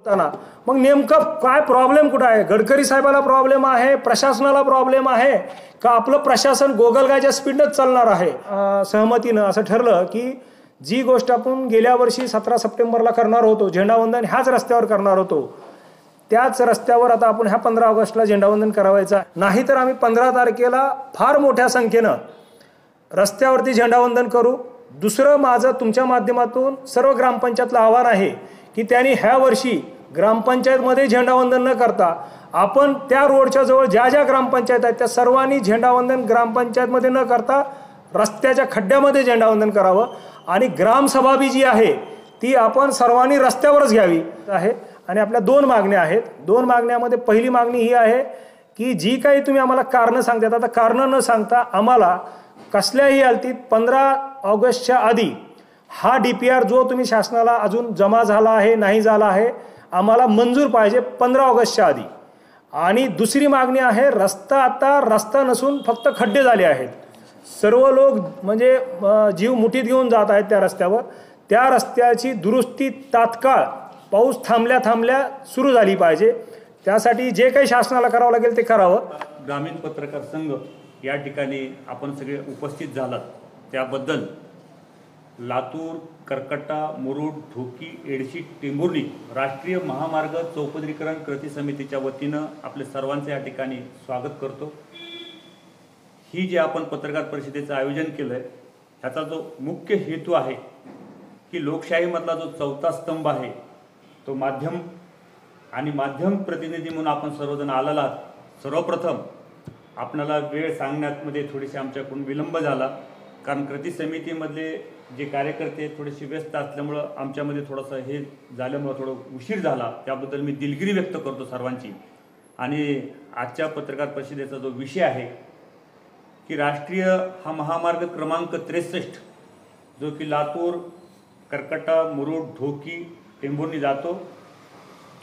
मग नेमकं काय प्रॉब्लेम कुठं आहे? गडकरी साहेबाला प्रॉब्लेम आहे, प्रशासनाला प्रॉब्लेम आहे का आपलं प्रशासन गोगलगायच्या स्पीडनंच चालणार आहे? सहमतीनं असं ठरलं की जी गोष्ट आपण गेल्या वर्षी 17 सप्टेंबरला करणार होतो, झेंडावंदन ह्याच रस्त्यावर करणार होतो, त्याच रस्त्यावर आता आपण ह्या 15 ऑगस्टला झेंडावंदन करावायचा. नाहीतर आम्ही 15 तारखेला फार मोठ्या संख्येनं रस्त्यावरती झेंडावंदन करू. दुसरं माझं तुमच्या माध्यमातून सर्व ग्रामपंचायतला आव्हान आहे की त्यांनी ह्या वर्षी ग्रामपंचायतमध्ये झेंडावंदन न करता आपण त्या रोडच्या जवळ ज्या ज्या ग्रामपंचायत आहेत त्या सर्वांनी झेंडावंदन ग्रामपंचायतमध्ये न करता रस्त्याच्या खड्ड्यामध्ये झेंडावंदन करावं. आणि ग्रामसभा बी जी आहे ती आपण सर्वांनी रस्त्यावरच घ्यावी आहे. आणि आपल्या 2 मागण्या आहेत. 2 मागण्यामध्ये पहिली मागणी ही आहे की जी काही तुम्ही आम्हाला कारणं सांगतात, आता कारणं न सांगता आम्हाला कसल्याही हालतीत 15 ऑगस्टच्या आधी हा DPR जो तुम्ही शासनाला अजून जमा झाला आहे नाही झाला आहे आम्हाला मंजूर पाहिजे 15 ऑगस्टच्या आधी. आणि दुसरी मागणी आहे, आता रस्ता नसून फक्त खड्डे झाले आहेत. सर्व लोक म्हणजे जीव मुठीत घेऊन जात आहेत त्या रस्त्यावर. त्या रस्त्याची दुरुस्ती तात्काळ पाऊस थांबल्या सुरू झाली पाहिजे. त्यासाठी जे काही शासनाला करावं लागेल ते करावं. ग्रामीण पत्रकार संघ या ठिकाणी आपण सगळे उपस्थित झालात त्याबद्दल लातूर, करकट्टा, मुरुड, ढोकी, एडशी, टेंभुर्णी राष्ट्रीय महामार्ग चौपदरीकरण कृती समितीच्या वतीनं आपले सर्वांचे या ठिकाणी स्वागत करतो. ही जे आपण पत्रकार परिषदेचं आयोजन केलं आहे ह्याचा जो मुख्य हेतू आहे की लोकशाहीमधला जो 4था स्तंभ आहे तो माध्यम आणि माध्यम प्रतिनिधी म्हणून आपण सर्वजण आलेला आहात. सर्वप्रथम आपल्याला वेळ सांगण्यामध्ये थोडीशी आमच्याकडून विलंब झाला कारण कृती समितीमधले जे कार्यकर्ते थोडेसे व्यस्त असल्यामुळं आमच्यामध्ये थोडंसं हे झाल्यामुळं थोडं उशीर झाला. त्याबद्दल मी दिलगिरी व्यक्त करतो सर्वांची. आणि आजच्या पत्रकार परिषदेचा जो विषय आहे की राष्ट्रीय हा महामार्ग क्रमांक 63 जो की लातूर, करकट्टा, मुरुड, ढोकी, टेंभुर्णी जातो,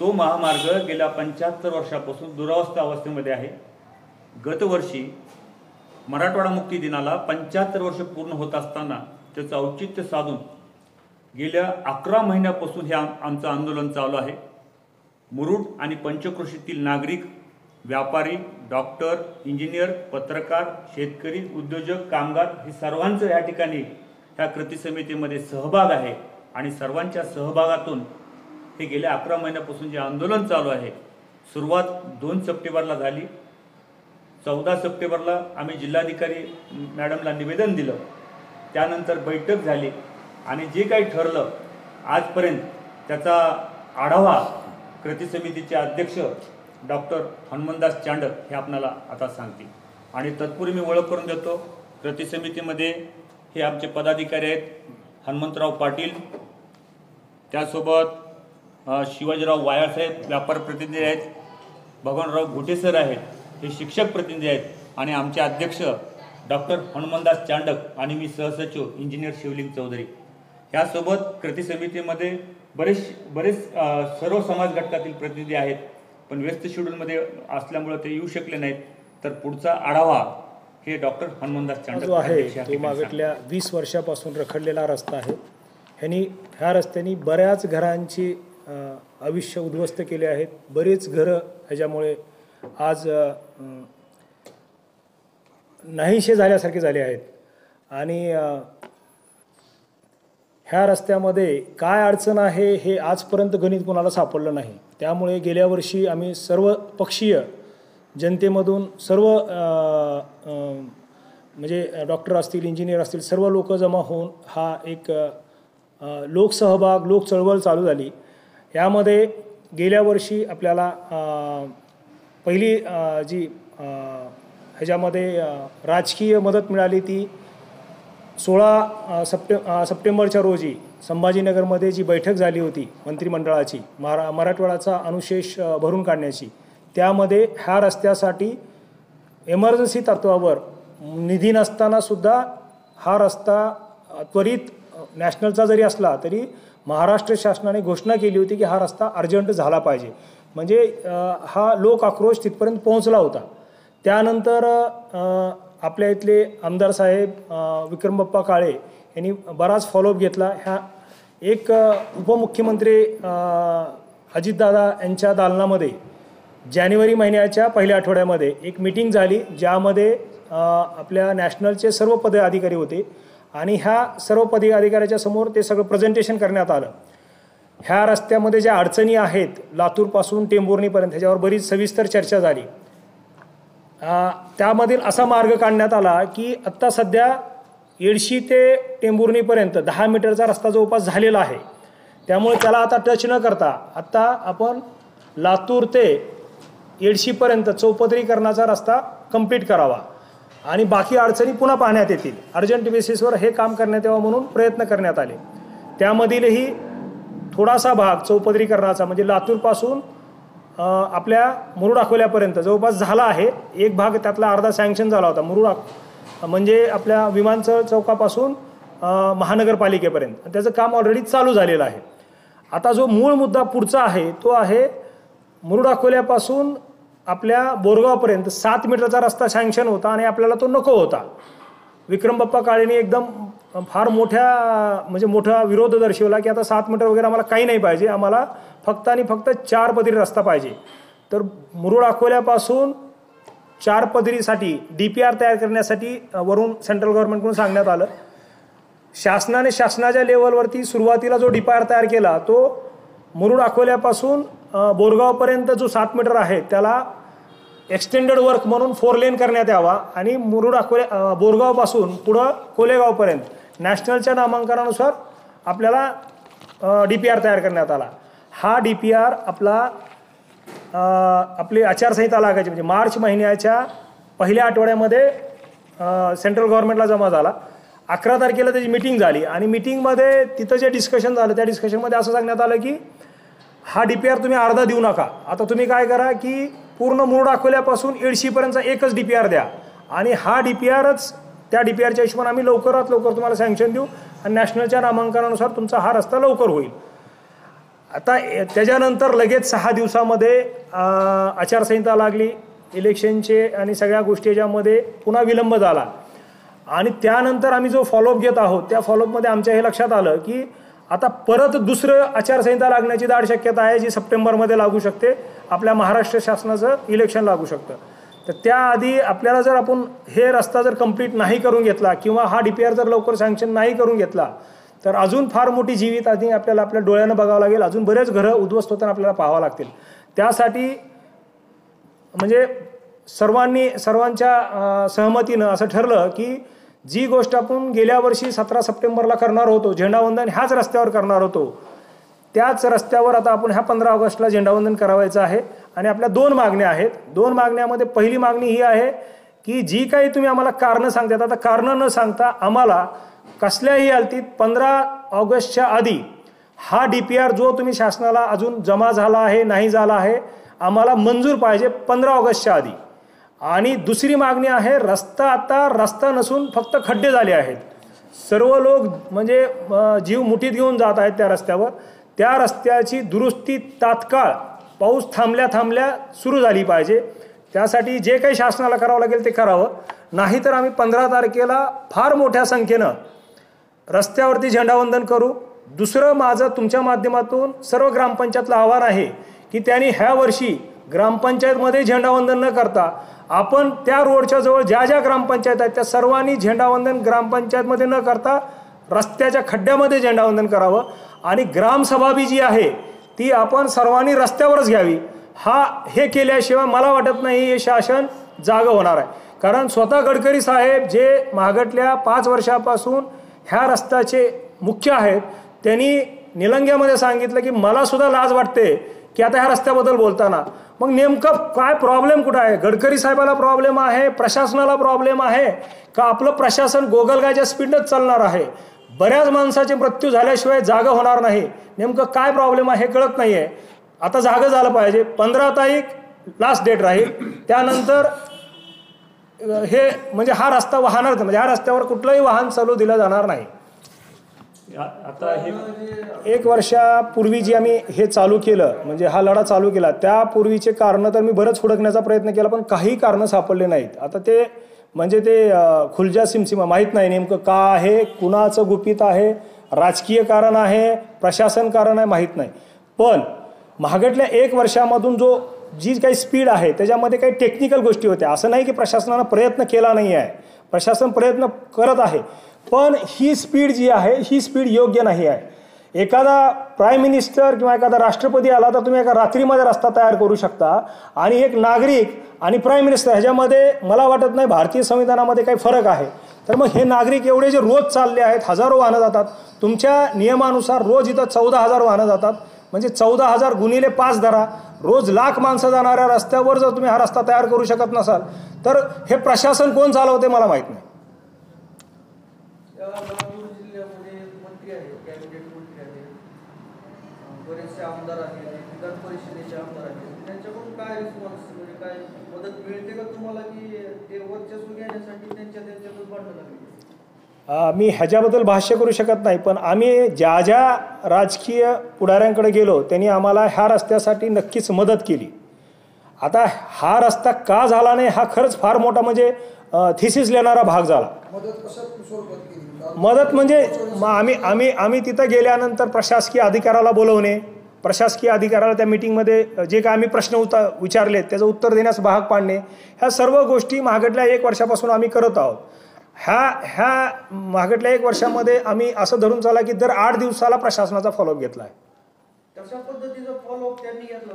तो महामार्ग गेल्या 75 वर्षापासून दुरावस्था अवस्थेमध्ये आहे. गतवर्षी मराठवाडा मुक्ती दिनाला 75 वर्ष पूर्ण होत असताना त्याचं औचित्य साधून गेल्या 11 महिन्यापासून हे आमचं आंदोलन चालू आहे. मुरुड आणि पंचक्रोशीतील नागरिक, व्यापारी, डॉक्टर, इंजिनियर, पत्रकार, शेतकरी, उद्योजक, कामगार हे सर्वांचं या ठिकाणी ह्या कृती समितीमध्ये सहभाग आहे. आणि सर्वांच्या सहभागातून हे गेल्या 11 महिन्यापासून जे आंदोलन चालू आहे सुरुवात 2 सप्टेंबरला झाली. 14 सप्टेंबरला आम्ही जिल्हाधिकारी मॅडमला निवेदन दिलं. त्यानंतर बैठक झाली आणि जे काही ठरलं आजपर्यंत त्याचा आढावा कृती समितीचे अध्यक्ष डॉक्टर हनुमंतदास चांडक हे आपल्याला आता सांगतील. आणि तत्पूर्वी मी ओळख करून देतो, कृती समितीमध्ये हे आमचे पदाधिकारी आहेत हनुमंतराव पाटील, त्यासोबत शिवाजीराव वायाळसाहेब व्यापार प्रतिनिधी आहेत, भगवानराव घोटे सर आहेत हे शिक्षक प्रतिनिधी आहेत आणि आमचे अध्यक्ष डॉक्टर हनुमंतदास चांडक आणि मी सहसचिव इंजिनियर शिवलिंग चौधरी. यासोबत कृती समितीमध्ये बरेच सर्व समाज घटकातील प्रतिनिधी आहेत पण व्यस्त शेड्यूलमध्ये असल्यामुळे ते येऊ शकले नाहीत. तर पुढचा आढावा हे डॉक्टर हनुमंतदास चांडक जो आहे तो मागील 20 वर्षापासून रखडलेला रस्ता आहे. ह्या रस्त्याने बऱ्याच घरांची आयुष्य उद्ध्वस्त केले आहेत. बरेच घरं ह्याच्यामुळे आज नाहीशे झाल्यासारखे झाले आहेत. आणि ह्या रस्त्यामध्ये काय अडचण आहे हे आजपर्यंत गणित कोणाला सापडलं नाही. त्यामुळे गेल्या वर्षी आम्ही सर्व पक्षीय जनतेमधून सर्व म्हणजे डॉक्टर असतील, इंजिनियर असतील, सर्व लोक जमा होऊन हा एक लोकसहभाग, लोक चळवळ चालू झाली. यामध्ये गेल्या वर्षी आपल्याला पहिली जी ह्याच्यामध्ये राजकीय मदत मिळाली ती 16 सप्टेंबरच्या रोजी संभाजीनगरमध्ये जी बैठक झाली होती मंत्रिमंडळाची मराठवाड्याचा अनुशेष भरून काढण्याची. त्यामध्ये ह्या रस्त्यासाठी इमर्जन्सी तत्वावर निधी नसतानासुद्धा हा रस्ता त्वरित नॅशनलचा जरी असला तरी महाराष्ट्र शासनाने घोषणा केली होती की हा रस्ता अर्जंट झाला पाहिजे. म्हणजे हा लोक आक्रोश तिथपर्यंत पोहोचला होता. त्यानंतर आपल्या इथले आमदार साहेब विक्रमबाप्पा काळे यांनी बराच फॉलोअप घेतला. ह्या एक उपमुख्यमंत्री अजितदादा यांच्या दालनामध्ये जानेवारी महिन्याच्या पहिल्या आठवड्यामध्ये एक मीटिंग झाली, ज्यामध्ये आपल्या नॅशनलचे सर्व पदाधिकारी होते आणि ह्या सर्व पदाधिकाऱ्याच्या समोर ते सगळं प्रेझेंटेशन करण्यात आलं. ह्या रस्त्यामध्ये ज्या अडचणी आहेत लातूरपासून टेंभुर्णीपर्यंत ह्याच्यावर बरीच सविस्तर चर्चा झाली. त्यामधील असा मार्ग काढण्यात आला की आत्ता सध्या येडशी ते टेंभुर्णीपर्यंत 10 मीटरचा रस्ता जवळपास झालेला आहे. त्यामुळे त्याला आता टच न करता आत्ता आपण लातूर ते येडशीपर्यंत चौपदरीकरणाचा रस्ता कंप्लीट करावा आणि बाकी अडचणी पुन्हा पाहण्यात येतील. अर्जंट बेसिसवर हे काम करण्यात यावं म्हणून प्रयत्न करण्यात आले. त्यामधीलही थोडासा भाग चौपदरीकरणाचा म्हणजे लातूरपासून आपल्या मुरुड अकोल्यापर्यंत जवळपास झाला आहे. एक भाग त्यातला अर्धा सँक्शन झाला होता मुरुड म्हणजे आपल्या विमानतळ चौकापासून महानगरपालिकेपर्यंत, त्याचं काम ऑलरेडी चालू झालेलं आहे. आता जो मूळ मुद्दा पुढचा आहे तो आहे मुरुड अकोल्यापासून आपल्या बोरगावपर्यंत 7 मीटरचा रस्ता सँक्शन होता आणि आपल्याला तो नको होता. विक्रम बाप्पा काळेंनी एकदम फार मोठा विरोध दर्शवला की आता 7 मीटर वगैरे आम्हाला काही नाही पाहिजे, आम्हाला फक्त आणि फक्त 4 पदरी रस्ता पाहिजे. तर मुरुड अकोल्यापासून 4 पदरीसाठी DPR तयार करण्यासाठी वरून सेंट्रल गव्हर्नमेंटकडून सांगण्यात आलं. शासनाच्या लेवलवरती सुरुवातीला जो DPR तयार केला तो मुरुड अकोल्यापासून बोरगावपर्यंत जो 7 मीटर आहे त्याला एक्सटेंडेड वर्क म्हणून 4 लेन करण्यात यावा आणि मुरुड बोरगावपासून पुढं कोलेगावपर्यंत नॅशनलच्या नामांकनानुसार आपल्याला DPR तयार करण्यात आला. हा DPR आपली आचारसंहिता लागायची म्हणजे मार्च महिन्याच्या पहिल्या आठवड्यामध्ये सेंट्रल गव्हर्नमेंटला जमा झाला. 11 तारखेला त्याची मीटिंग झाली आणि मीटिंगमध्ये तिथं जे डिस्कशन झालं त्या डिस्कशनमध्ये असं सांगण्यात आलं की हा DPR तुम्ही अर्धा देऊ नका. आता तुम्ही काय करा की पूर्ण मुरुड अकोल्यापासून येडशीपर्यंतचा एकच DPR द्या आणि हा DPRच त्या DPRच्या हिशोबाने आम्ही लवकरात लवकर तुम्हाला सँक्शन देऊ आणि नॅशनलच्या नामांकनानुसार तुमचा हा रस्ता लवकर होईल. आता त्याच्यानंतर लगेच 6 दिवसामध्ये आचारसंहिता लागली, इलेक्शनचे आणि सगळ्या गोष्टी याच्यामध्ये पुन्हा विलंब झाला आणि त्यानंतर आम्ही जो फॉलोअप घेत आहोत त्या फॉलोअपमध्ये आमच्या हे लक्षात आलं की आता परत दुसरं आचारसंहिता लागण्याची दाट शक्यता आहे जी सप्टेंबरमध्ये लागू शकते. आपल्या महाराष्ट्र शासनाचं इलेक्शन लागू शकतं. तर त्याआधी आपल्याला जर आपण हे रस्ता जर कंप्लीट नाही करून घेतला किंवा हा DPR जर लवकर सँक्शन नाही करून घेतला तर अजून फार मोठी जीवित आधी आपल्याला आपल्या डोळ्यानं बघावं लागेल. अजून बरेच घरं उद्ध्वस्त होताना आपल्याला पाहावं लागतील. त्यासाठी म्हणजे सर्वांच्या सहमतीनं असं ठरलं की जी गोष्ट आपण गेल्या वर्षी 17 सप्टेंबरला करणार होतो, झेंडावंदन ह्याच रस्त्यावर करणार होतो, त्याच रस्त्यावर आता आपण ह्या 15 ऑगस्टला झेंडावंदन करावायचं आहे. आणि आपल्या 2 मागण्या आहेत. 2 मागण्यामध्ये पहिली मागणी ही आहे की जी काही तुम्ही आम्हाला कारणं सांगतात, आता कारणं न सांगता आम्हाला कसल्याही हालतीत 15 ऑगस्टच्या आधी हा DPR जो तुम्ही शासनाला अजून जमा झाला आहे नाही झाला आहे आम्हाला मंजूर पाहिजे 15 ऑगस्टच्या आधी. आणि दुसरी मागणी आहे आता रस्ता नसून फक्त खड्डे झाले आहेत. सर्व लोक म्हणजे जीव मुठीत घेऊन जात आहेत त्या रस्त्यावर. त्या रस्त्याची दुरुस्ती तात्काळ पाऊस थांबल्या सुरू झाली पाहिजे. त्यासाठी जे काही शासनाला करावं लागेल ते करावं. नाहीतर आम्ही 15 तारखेला फार मोठ्या संख्येनं रस्त्यावरती झेंडावंदन करू. दुसरं माझं तुमच्या माध्यमातून सर्व ग्रामपंचायतला आव्हान आहे की त्यांनी ह्या वर्षी ग्रामपंचायतमध्ये झेंडावंदन न करता आपण त्या रोडच्या जवळ ज्या ज्या ग्रामपंचायत आहेत त्या सर्वांनी झेंडावंदन ग्रामपंचायतमध्ये न करता रस्त्याच्या खड्ड्यामध्ये झेंडावंदन करावं. आणि ग्रामसभा बी जी आहे ती आपण सर्वांनी रस्त्यावरच घ्यावी. हे केल्याशिवाय मला वाटत नाही हे शासन जागं होणार आहे. कारण स्वतः गडकरी साहेब जे मागटल्या 5 वर्षापासून ह्या रस्त्याचे मुख्य आहेत त्यांनी निलंग्यामध्ये सांगितलं की मला सुद्धा लाज वाटते की आता ह्या रस्त्याबद्दल बोलताना. मग नेमकं काय प्रॉब्लेम कुठं आहे? गडकरी साहेबाला प्रॉब्लेम आहे, प्रशासनाला प्रॉब्लेम आहे का आपलं प्रशासन गोगलगायच्या स्पीडनंच चालणार आहे? बऱ्याच माणसाचे मृत्यू झाल्याशिवाय जागा होणार नाही. नेमकं काय प्रॉब्लेम आहे हे कळत नाही आहे. आता जागा झालं पाहिजे. 15 तारीख लास्ट डेट राहील. त्यानंतर हे म्हणजे हा रस्ता वाहणार म्हणजे ह्या रस्त्यावर कुठलंही वाहन चालू दिलं जाणार नाही. आता हे 1 वर्षापूर्वी जे आम्ही हे चालू केलं म्हणजे हा लढा चालू केला त्यापूर्वीचे कारणं तर मी बरंच हुडकण्याचा प्रयत्न केला पण काही कारणं सापडले नाहीत. आता ते म्हणजे ते खुलजा सिमसिमा माहीत नाही नेमकं का आहे, कुणाचं गुपित आहे, राजकीय कारण आहे, प्रशासन कारण आहे माहीत नाही. पण मागटल्या 1 वर्षामधून जी काही स्पीड आहे त्याच्यामध्ये काही टेक्निकल गोष्टी होत्या. असं नाही की प्रशासनानं प्रयत्न केला नाही आहे, प्रशासन प्रयत्न करत आहे, पण ही स्पीड जी आहे ही स्पीड योग्य नाही आहे. एखादा प्राईम मिनिस्टर किंवा एखादा राष्ट्रपती आला तर तुम्ही एका रात्रीमध्ये रस्ता तयार करू शकता, आणि एक नागरिक आणि प्राईम मिनिस्टर ह्याच्यामध्ये मला वाटत नाही भारतीय संविधानामध्ये काही फरक आहे. तर मग हे नागरिक एवढे जे रोज चालले आहेत, हजारो वाहनं जातात, तुमच्या नियमानुसार रोज इथं 14,000 वाहनं जातात, म्हणजे 14,000 गुणिले 5 धरा, रोज लाख माणसं जाणाऱ्या रस्त्यावर जर तुम्ही हा रस्ता तयार करू शकत नसाल तर हे प्रशासन कोण चालवते मला माहीत नाही. जिल्ह्यामध्ये मंत्री आहेत, कॅबिनेट मंत्री आहेत, बरेचसे आमदार आहेत, विधान परिषदेचे आमदार आहेत, त्यांच्याकडून काय रिस्पॉन्स म्हणजे काय मदत मिळते का तुम्हाला, की ते वर्चस्व घेण्यासाठी त्यांच्यातच भांडणं लागली? मी ह्याच्याबद्दल भाष्य करू शकत नाही, पण आम्ही ज्या ज्या राजकीय पुढाऱ्यांकडे गेलो त्यांनी आम्हाला ह्या रस्त्यासाठी नक्कीच मदत केली. आता हा रस्ता का झाला नाही हा खरंच फार मोठा म्हणजे थिसिस लेणारा भाग झाला. मदत म्हणजे आम्ही तिथं गेल्यानंतर प्रशासकीय अधिकाऱ्याला बोलवणे, प्रशासकीय अधिकाऱ्याला त्या मीटिंगमध्ये जे काय आम्ही प्रश्न विचारले त्याचं उत्तर देण्यास भाग पाडणे, ह्या सर्व गोष्टी मागटल्या 1 वर्षापासून आम्ही करत आहोत. ह्या मागटल्या 1 वर्षामध्ये आम्ही असं धरून चाला की दर 8 दिवसाला प्रशासनाचा फॉलोअप घेतला आहे. तशा पद्धतीचा फॉलोअप त्यांनी घेतला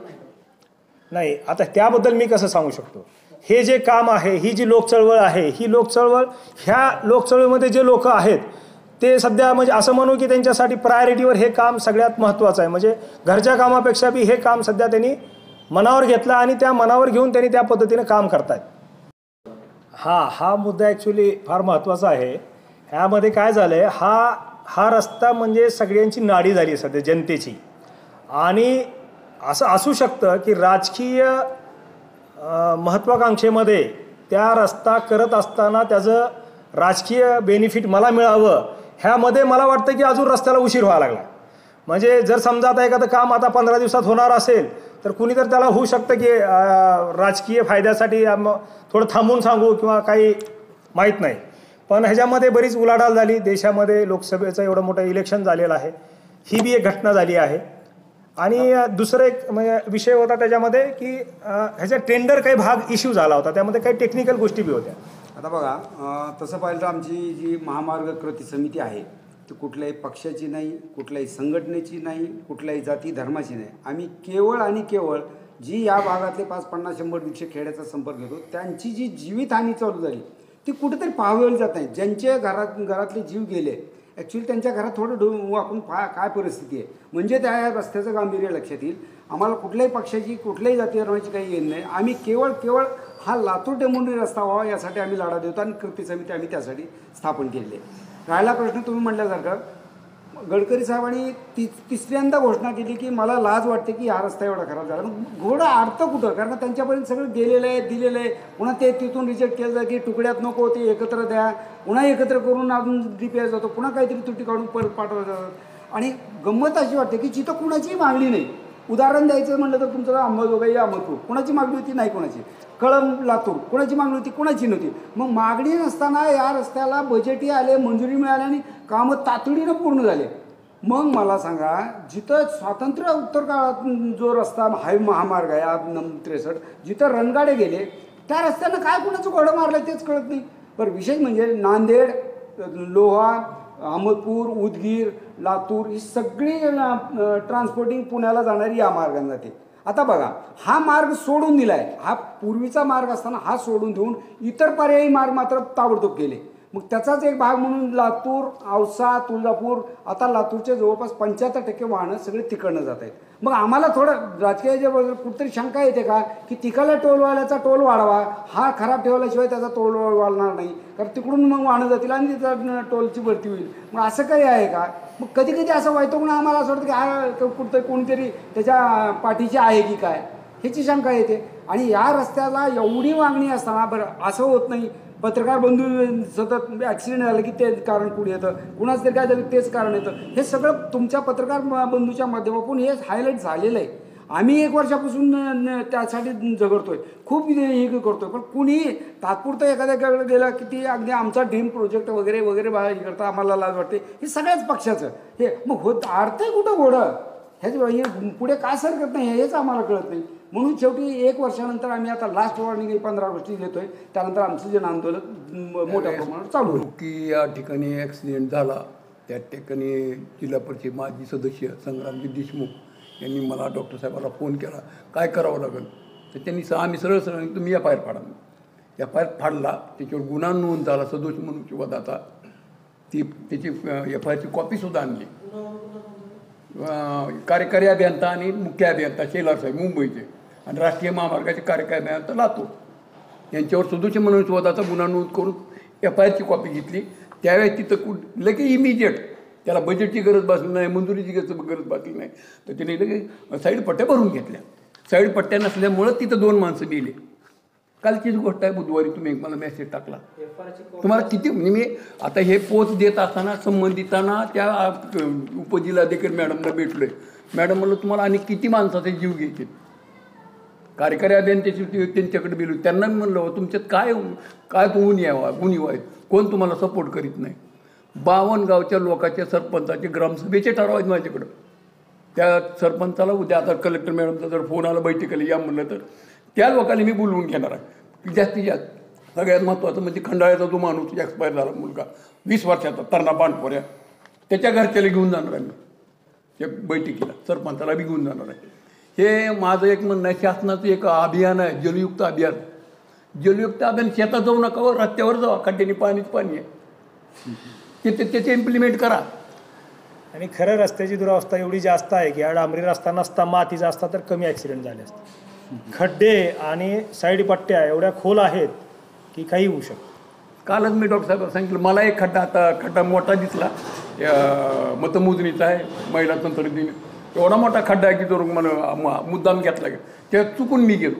नाही. आता त्याबद्दल मी कसं सांगू शकतो. हे जे काम आहे, ही जी लोकचळवळ आहे, ही लोकचळवळ, ह्या लोकचळवळीमध्ये जे लोक आहेत ते सध्या म्हणजे असं म्हणू की त्यांच्यासाठी प्रायोरिटीवर हे काम सगळ्यात महत्त्वाचं आहे. म्हणजे घरच्या कामापेक्षा बी हे काम सध्या त्यांनी मनावर घेतलं आणि त्या मनावर घेऊन त्यांनी त्या पद्धतीने काम करतायत. हा मुद्दा ॲक्च्युली फार महत्त्वाचा आहे. ह्यामध्ये काय झालं आहे, हा रस्ता म्हणजे सगळ्यांची नाडी झाली सध्या जनतेची, आणि असं असू शकतं की राजकीय महत्त्वाकांक्षेमध्ये त्या रस्ता करत असताना त्याचं राजकीय बेनिफिट मला मिळावं ह्यामध्ये मला वाटतं की अजून रस्त्याला उशीर व्हायला लागला. म्हणजे जर समजा आता एखादं काम आता 15 दिवसात होणार असेल तर कुणी तर त्याला होऊ शकतं की राजकीय फायद्यासाठी थोडं थांबून सांगू किंवा काही माहीत नाही. पण ह्याच्यामध्ये बरीच उलाढाल झाली. देशामध्ये लोकसभेचं एवढं मोठं इलेक्शन झालेलं आहे, ही बी एक घटना झाली आहे. आणि दुसरं एक म्हणजे विषय होता त्याच्यामध्ये की ह्याच्या टेंडर काही भाग इश्यू झाला होता, त्यामध्ये काही टेक्निकल गोष्टी बी होत्या. आता बघा, तसं पाहिलं तर आमची जी महामार्ग कृती समिती आहे ती कुठल्याही पक्षाची नाही, कुठल्याही संघटनेची नाही, कुठल्याही जाती धर्माची नाही. आम्ही केवळ आणि केवळ जी या भागातले 5, 50, 100 खेड्याचा संपर्क घेतो त्यांची जी जीवितहानी चालू झाली ती कुठेतरी पाहावली जात नाही. ज्यांचे घरातले जीव गेले ॲक्च्युली त्यांच्या घरात थोडं वाकून काय परिस्थिती आहे म्हणजे त्या रस्त्याचं गांभीर्य लक्षात येईल. आम्हाला कुठल्याही पक्षाची कुठल्याही जाती धर्माची काही येत नाही. आम्ही केवळ हा लातूर टेंभुर्णी रस्ता व्हावा यासाठी आम्ही लढा देतो आणि कृती समिती आम्ही त्यासाठी स्थापन केलेली आहे. राहिला प्रश्न तुम्ही म्हटल्यासारखं, गडकरी साहेबांनी तिसऱ्यांदा घोषणा केली की मला लाज वाटते की हा रस्ता एवढा खराब झाला. मग घोडा अर्थ कुठं, कारण त्यांच्यापर्यंत सगळं गेलेलं आहे, दिलेलं आहे. पुन्हा ते तिथून रिजेक्ट केलं जातं की तुकड्यात नको, ते एकत्र द्या, पुन्हा एकत्र करून अजून DPI जातो, पुन्हा काहीतरी तुटी काढून परत पाठवलं जातं. आणि गंमत अशी वाटते की जिथं कुणाचीही मागणी नाही. उदाहरण द्यायचं म्हटलं तर तुमचं अंबाजोगाई अहमदपूर, कुणाची मागणी होती नाही, कोणाची कळंब लातूर कुणाची मागणी होती, कुणाची नव्हती. मग मागणी नसताना या रस्त्याला बजेटही आले, मंजुरी मिळाली आणि कामं तातडीनं पूर्ण झाले. मग मला सांगा, जिथं स्वातंत्र्य उत्तर काळात जो रस्ता महामार्ग आहे 63, जिथं रणगाडे गेले त्या रस्त्यानं काय कुणाचं घोडं मारलं तेच कळत नाही. बरं, विशेष म्हणजे नांदेड, लोहा, अहमदपूर, उदगीर, लातूर ही सगळी ट्रान्सपोर्टिंग पुण्याला जाणारी या मार्गाने जाते. आता बघा, हा मार्ग सोडून दिला आहे, हा पूर्वीचा मार्ग असताना हा सोडून देऊन इतर पर्यायी मार्ग मात्र ताबडतोब केले. मग त्याचाच एक भाग म्हणून लातूर, औसा, तुळजापूर, आता लातूरचे जवळपास 75% वाहनं सगळे तिकडनं जात आहेत. मग आम्हाला थोडं राजकीयाच्या बद्दल कुठतरी शंका येते का की तिकडल्या टोलवाल्याचा टोल वाढवा, हा खराब ठेवल्याशिवाय त्याचा टोल वाढणार नाही, कारण तिकडून मग वाहनं जातील आणि तिथं टोलची भरती होईल. मग असं काही आहे का? मग कधी कधी असं व्हायचं म्हणून आम्हाला असं वाटतं की हा कुठतरी कोणीतरी त्याच्या पाठीची आहे की काय, ह्याची शंका येते. आणि या रस्त्याला एवढी मागणी असताना बरं असं होत नाही, पत्रकार बंधू सतत ॲक्सिडेंट झालं की ते कारण पुढे येतं, कुणाच तरी काय झालं तेच कारण येतं. हे सगळं तुमच्या पत्रकार बंधूच्या माध्यमातून हे हायलाईट झालेलं आहे. आम्ही 1 वर्षापासून त्यासाठी झगडतोय, खूप हे करतोय, पण कुणी तात्पुरतं एखाद्याकडे गेलं की ती अगदी आमचा ड्रीम प्रोजेक्ट वगैरे वगैरे हे करता आम्हाला लाज वाटते. हे सगळ्याच पक्षाचं हे मग अर्थ आहे कुठं घोडं हे पुढे का सरकत नाही हेच आम्हाला कळत नाही. म्हणून शेवटी 1 वर्षानंतर आम्ही आता लास्ट वॉर्निंग 15 ऑगस्ट देतोय. त्यानंतर आमचं जन आंदोलन मोठ्या प्रमाणात चालू होईल. की या ठिकाणी ॲक्सिडेंट झाला त्या ठिकाणी जिल्हा परिषद माजी सदस्य संग्रामजी देशमुख यांनी मला डॉक्टर साहेबाला फोन केला, काय करावं लागेल. तर त्यांनी आम्ही सरळ तुम्ही FIR फाडा. FIR फाडला, त्याच्यावर गुन्हा नोंद झाला सदोष मनुष्यवधाचा. त्याची FIRची कॉपीसुद्धा आणली. कार्यकारी अभियंता आणि मुख्य अभियंता शेलार साहेब मुंबईचे आणि राष्ट्रीय महामार्गाचे कार्यकारी अभियंता लातूर यांच्यावर सदोष मनुष्यवधाचा गुन्हा नोंद करून FIRची कॉपी घेतली. त्यावेळेस तिथं लगेच इमिजिएट त्याला बजेटची गरज भासली नाही, मंजुरीची गरज भासली नाही, तर त्याने लगेच साईड पट्ट्या भरून घेतल्या. साईड पट्ट्या नसल्यामुळं तिथं 2 माणसं गेले. कालचीच गोष्ट आहे, बुधवारी तुम्ही मला मेसेज टाकला. तुम्हाला किती म्हणजे मी आता हे पोच देत असताना संबंधितांना त्या उपजिल्हाधिकारी मॅडमला भेटलोय. मॅडम म्हणलं तुम्हाला आणि किती माणसाचे जीव घ्यायचे. कार्यकारी अभियंत्याची त्यांच्याकडे गेलो, त्यांना म्हणलं तुमच्यात काय उणीव आहेत, कोण तुम्हाला सपोर्ट करीत नाही. 52 गावच्या लोकांच्या सरपंचाचे ग्रामसभेचे ठराव आहेत माझ्याकडं. त्या सरपंचाला उद्या आता कलेक्टर मॅडमचा जर फोन आला बैठकीला या म्हणलं तर त्या लोकांनी मी बोलवून घेणार आहे. जास्तीत जास्त सगळ्यात महत्त्वाचं म्हणजे खंडाळ्याचा जो माणूस एक्सपायर झाला मुलगा 20 वर्षाचा तरणा बांडपोऱ्या, त्याच्या घरच्याला घेऊन जाणार आहे मी त्या बैठकीला, सरपंचाला बी घेऊन जाणार आहे. हे माझं एक म्हणणं आहे, शासनाचं एक अभियान आहे जलयुक्त अभियान. जलयुक्त अभियान शेतात जाऊ नका, रस्त्यावर जावा, खड्ड्याने पाणी आहे त्याचे इम्प्लिमेंट करा. आणि खरं रस्त्याची दुरावस्था एवढी जास्त आहे की हा डांबरी रस्ता नसता मातीचा असता तर कमी ॲक्सिडेंट झाले असते. खड्डे आणि साईड पट्ट्या एवढ्या खोल आहेत की काही होऊ शकतं. कालच मी डॉक्टर साहेबांना सांगितलं, मला एक खड्डा मोठा दिसला, मतमोजणीचा आहे, महिला तंत्रज्ञान, एवढा मोठा खड्डा आहे की तो मला मुद्दाम घेतला गेला. त्या चुकून मी गेलो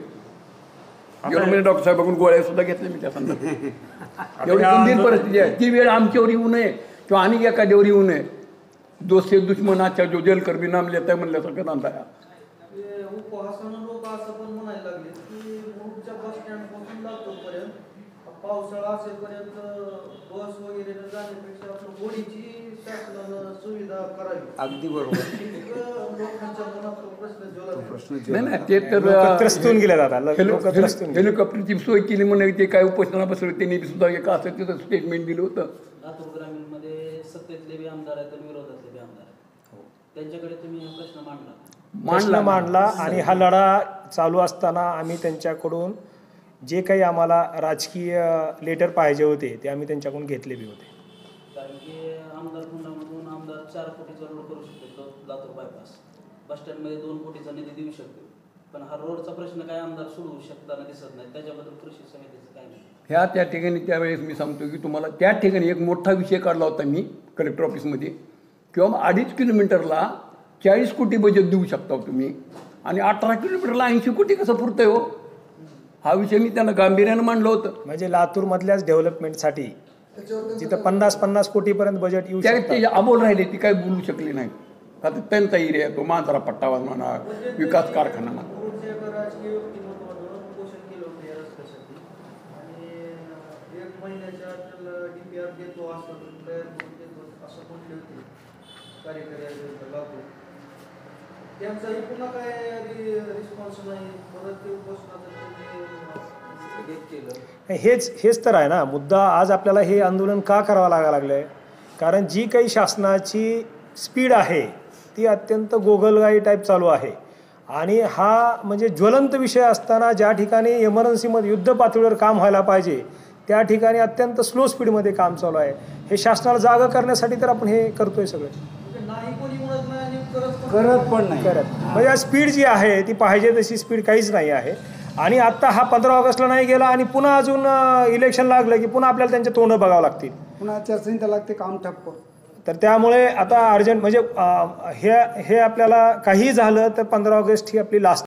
म्हणजे डॉक्टर साहेबांकडून गोळ्या सुद्धा घेतल्या मी त्या संदर्भात. एवढी गंभीर परिस्थिती आहे. ती वेळ आमच्यावर येऊ नये किंवा आणि एखाद्यावर येऊ नये. दोषे दुश्मनाच्या जो जेलकर बी नाम लेता म्हणल्यासारखं नांदा. उपहासानं लोक असं पण म्हणायला लागले की मुरुडच्या बस स्टँड पासून लातूरपर्यंत पावसाळा असेपर्यंत बस वगैरे जाण्यापेक्षा आपण होडीची शासनानं सुविधा करावी. अगदी बरोबर. लोकांच्या मनात प्रश्न नाही ते तर त्रस्तून गेले जातात. हेलिकॉप्टरची सोय केली म्हणून ते काय उपोषणा बसवलं त्यांनी सुद्धा एक असं तिथं स्टेटमेंट दिलं होतं. लातूर ग्रामीणमध्ये सत्तेतले बी आमदार आहेत आणि विरोधातले बी आमदार आहेत, त्यांच्याकडे तुम्ही प्रश्न मांडला आणि हा लढा चालू असताना आम्ही त्यांच्याकडून जे काही आम्हाला राजकीय लेटर पाहिजे होते ते आम्ही त्यांच्याकडून घेतले बी होते. कारण की आमदार फंडामधून आमदार 4 कोटीचा रोड करू शकतो. लातूर बायपास बस स्टँडमध्ये 2 कोटीचा निधी देऊ शकतो, पण हा रोडचा प्रश्न काय आमदार सोडवू शकताना दिसत नाही. त्याच्याबद्दल कृषी समितीचं काय नाही. त्या ठिकाणी त्यावेळेस मी सांगतो की तुम्हाला त्या ठिकाणी एक मोठा विषय काढला होता मी कलेक्टर ऑफिसमध्ये, किंवा 2.5 किलोमीटरला 40 कोटी बजेट देऊ शकता तुम्ही आणि 18 किलोमीटरला 80 कोटी कसं पुरतंय हो. हा विषय मी त्यांना गांभीर्यानं मांडलं होतं. म्हणजे लातूरमधल्याच डेव्हलपमेंटसाठी जिथं 50 कोटीपर्यंत बजेट येऊ ते अबोल राहिले, ती काय बोलू शकले नाही. का तर त्यांचा एरिया तो मांजरा पट्टा म्हणा, विकास कारखाना म्हणा. हेच तर आहे ना मुद्दा. आज आपल्याला हे आंदोलन का करावं लागलंय, कारण जी काही शासनाची स्पीड आहे ती अत्यंत गोगलगाई टाईप चालू आहे. आणि हा म्हणजे ज्वलंत विषय असताना ज्या ठिकाणी इमर्जन्सीमध्ये युद्ध पातळीवर काम व्हायला पाहिजे त्या ठिकाणी अत्यंत स्लो स्पीडमध्ये काम चालू आहे. हे शासनाला जागा करण्यासाठी तर आपण हे करतोय सगळं. करत पण नाही म्हणजे स्पीड जी आहे ती पाहिजे तशी स्पीड काहीच नाही आहे. आणि आता हा 15 ऑगस्टला नाही गेला आणि पुन्हा अजून इलेक्शन लागलं की पुन्हा आपल्याला त्यांचे तोंड बघावं लागतील, पुन्हा आचारसंहिता लागते, काम ठप्प. तर त्यामुळे आता अर्जंट म्हणजे हे आपल्याला काही झालं तर 15 ऑगस्ट ही आपली लास्ट